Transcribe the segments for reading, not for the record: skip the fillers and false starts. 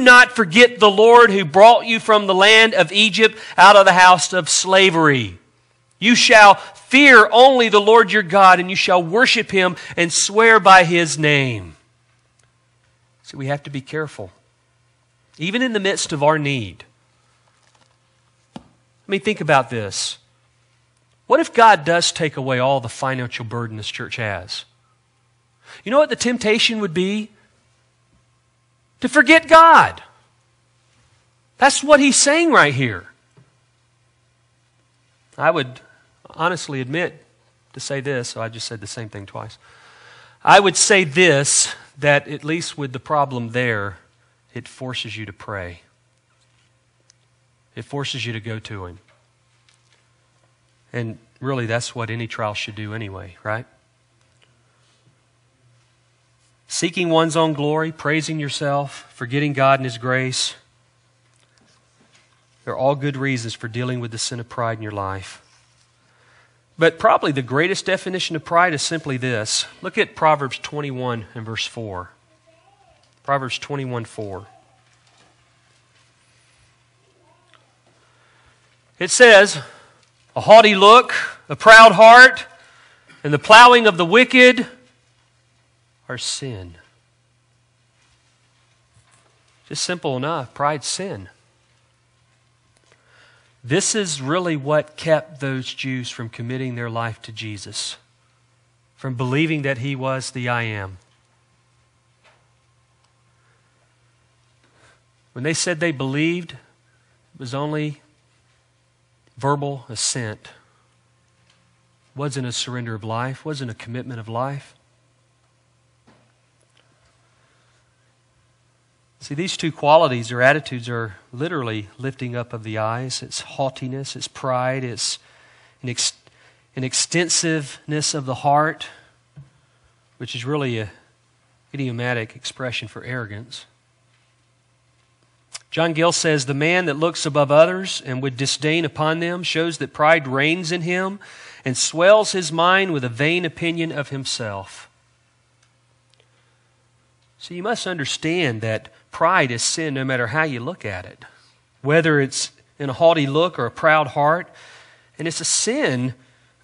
not forget the Lord who brought you from the land of Egypt out of the house of slavery. You shall fear only the Lord your God, and you shall worship Him and swear by His name. So we have to be careful, even in the midst of our need. I mean, think about this. What if God does take away all the financial burden this church has? You know what the temptation would be? To forget God. That's what He's saying right here. I would honestly admit to say this, so I just said the same thing twice. I would say this, that at least with the problem there, it forces you to pray. It forces you to go to Him. And really, that's what any trial should do anyway, right? Seeking one's own glory, praising yourself, forgetting God and His grace. They're all good reasons for dealing with the sin of pride in your life. But probably the greatest definition of pride is simply this. Look at Proverbs 21 and verse 4. Proverbs 21:4. It says, a haughty look, a proud heart, and the plowing of the wicked are sin. Just simple enough. Pride's sin. This is really what kept those Jews from committing their life to Jesus, from believing that He was the I Am. When they said they believed, it was only verbal assent. It wasn't a surrender of life, wasn't a commitment of life. See, these two qualities or attitudes are literally lifting up of the eyes. It's haughtiness, it's pride, it's an extensiveness of the heart, which is really an idiomatic expression for arrogance. John Gill says, the man that looks above others and with disdain upon them shows that pride reigns in him and swells his mind with a vain opinion of himself. So you must understand that pride is sin no matter how you look at it, whether it's in a haughty look or a proud heart. And it's a sin,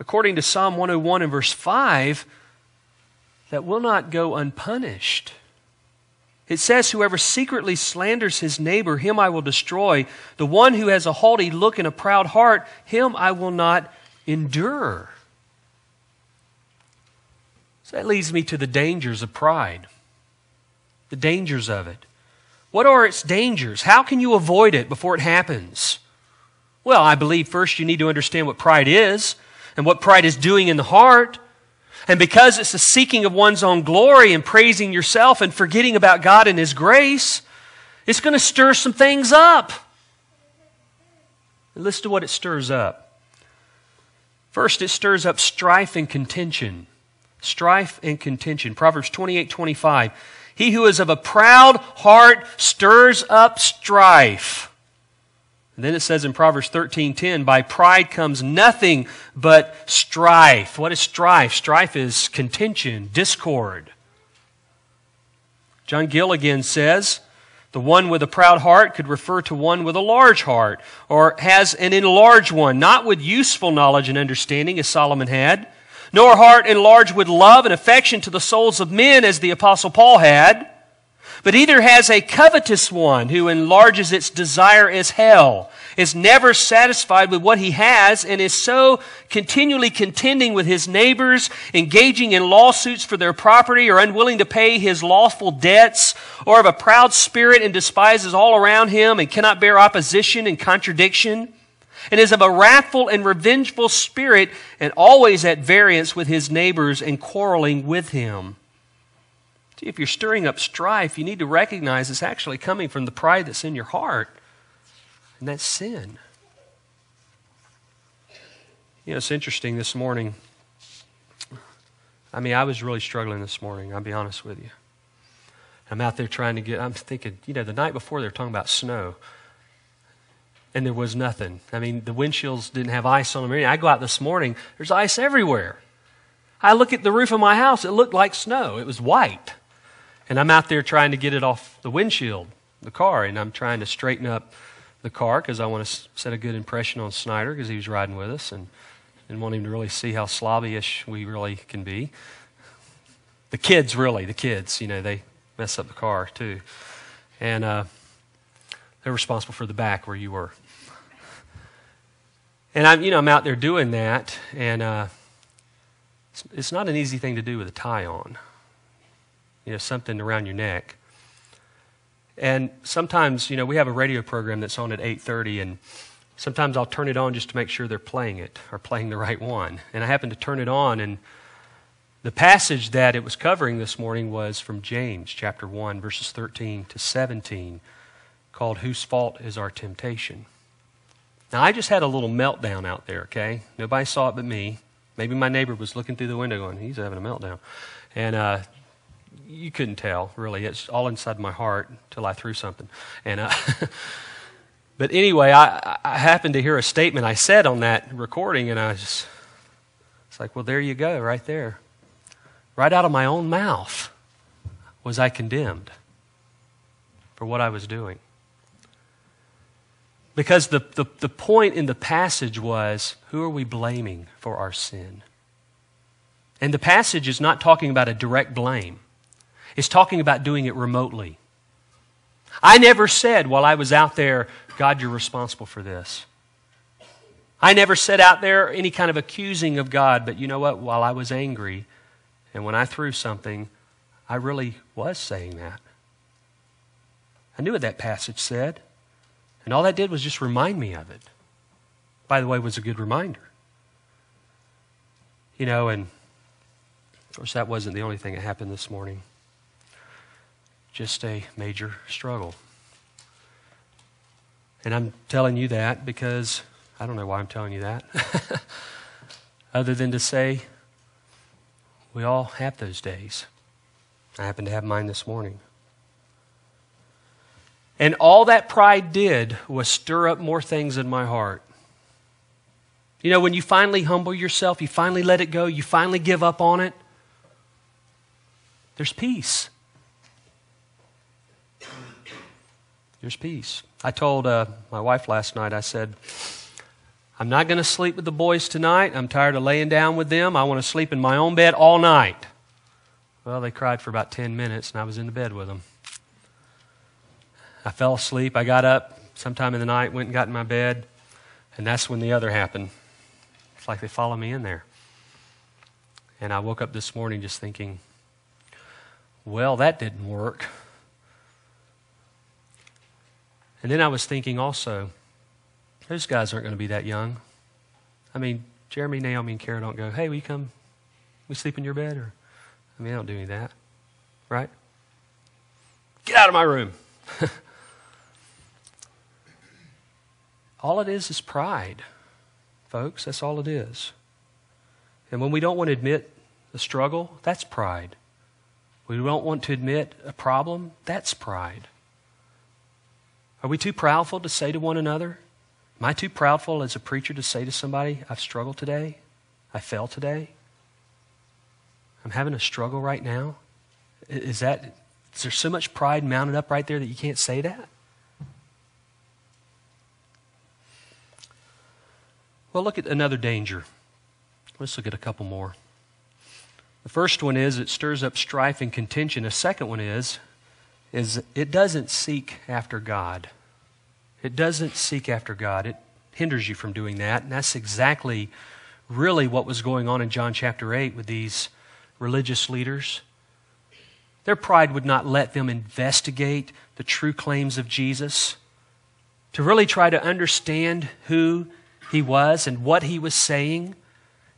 according to Psalm 101 and verse 5, that will not go unpunished. It says, whoever secretly slanders his neighbor, him I will destroy. The one who has a haughty look and a proud heart, him I will not endure. So that leads me to the dangers of pride. The dangers of it. What are its dangers? How can you avoid it before it happens? Well, I believe first you need to understand what pride is and what pride is doing in the heart. And because it's the seeking of one's own glory and praising yourself and forgetting about God and His grace, it's going to stir some things up. And listen to what it stirs up. First, it stirs up strife and contention. Strife and contention. Proverbs 28:25. He who is of a proud heart stirs up strife. And then it says in Proverbs 13:10, by pride comes nothing but strife. What is strife? Strife is contention, discord. John Gill again says, the one with a proud heart could refer to one with a large heart, or has an enlarged one, not with useful knowledge and understanding as Solomon had, nor heart enlarged with love and affection to the souls of men as the Apostle Paul had, but either has a covetous one who enlarges its desire as hell, is never satisfied with what he has, and is so continually contending with his neighbors, engaging in lawsuits for their property, or unwilling to pay his lawful debts, or of a proud spirit and despises all around him and cannot bear opposition and contradiction, and is of a wrathful and revengeful spirit, and always at variance with his neighbors and quarreling with him. See, if you're stirring up strife, you need to recognize it's actually coming from the pride that's in your heart. And that's sin. You know, it's interesting this morning. I was really struggling this morning, I'll be honest with you. I'm out there I'm thinking, the night before they were talking about snow. And there was nothing. The windshields didn't have ice on them. I go out this morning, there's ice everywhere. I look at the roof of my house, it looked like snow. It was white. And I'm out there trying to get it off the windshield. the car, and I'm trying to straighten up the car because I want to set a good impression on Snyder because he was riding with us, and want him to really see how slobbyish we really can be. The kids, they mess up the car too. And they're responsible for the back where you were. And I'm out there doing that, and it's not an easy thing to do with a tie on. Something around your neck. And sometimes, we have a radio program that's on at 8:30, and sometimes I'll turn it on just to make sure they're playing it, or playing the right one. And I happen to turn it on, and the passage that it was covering this morning was from James chapter 1, verses 13 to 17, called Whose Fault is Our Temptation? Now, I just had a little meltdown out there, okay? Nobody saw it but me. Maybe my neighbor was looking through the window going, he's having a meltdown. And you couldn't tell, really. It's all inside my heart until I threw something. And but anyway, I happened to hear a statement I said on that recording, and it's like, well, there you go, right there. Right out of my own mouth was I condemned for what I was doing. Because the point in the passage was, who are we blaming for our sin? And the passage is not talking about a direct blame. It's talking about doing it remotely. I never said while I was out there, God, you're responsible for this. I never said out there any kind of accusing of God, but you know what? While I was angry and when I threw something, I really was saying that. I knew what that passage said, and all that did was just remind me of it. By the way, it was a good reminder. And of course that wasn't the only thing that happened this morning. Just a major struggle. And I'm telling you that because I don't know why I'm telling you that. Other than to say, we all have those days. I happen to have mine this morning. And all that pride did was stir up more things in my heart. When you finally humble yourself, you finally let it go, you finally give up on it, there's peace. There's peace. I told my wife last night, I said, I'm not going to sleep with the boys tonight. I'm tired of laying down with them. I want to sleep in my own bed all night. Well, they cried for about 10 minutes, and I was in the bed with them. I fell asleep. I got up sometime in the night, went and got in my bed, and that's when the other happened. It's like they followed me in there. And I woke up this morning just thinking, well, that didn't work. And then I was thinking also, those guys aren't going to be that young. I mean, Jeremy, Naomi, and Kara don't go, hey, will you come, we sleep in your bed? Or, I don't do any of that, right? Get out of my room. All it is pride, folks. That's all it is. And when we don't want to admit the struggle, that's pride. We don't want to admit a problem, that's pride. Are we too proudful to say to one another? Am I too proudful as a preacher to say to somebody, I've struggled today? I fell today? I'm having a struggle right now? Is there so much pride mounted up right there that you can't say that? Well, look at another danger. Let's look at a couple more. The first one is it stirs up strife and contention. The second one is it doesn't seek after God. It doesn't seek after God. It hinders you from doing that. And that's exactly really what was going on in John chapter 8 with these religious leaders. Their pride would not let them investigate the true claims of Jesus, to really try to understand who he was and what he was saying.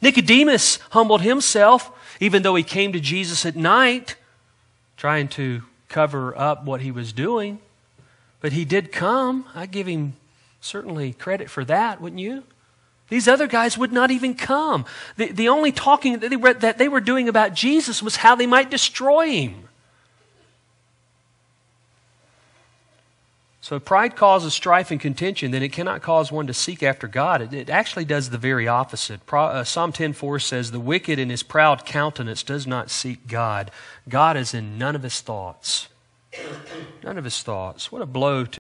Nicodemus humbled himself, even though he came to Jesus at night, trying to cover up what he was doing. But he did come. I give him certainly credit for that, wouldn't you? These other guys would not even come. The only talking that they were doing about Jesus was how they might destroy him. So if pride causes strife and contention, then it cannot cause one to seek after God. It actually does the very opposite. Psalm 10:4 says, the wicked in his proud countenance does not seek God. God is in none of his thoughts. None of his thoughts. What a blow to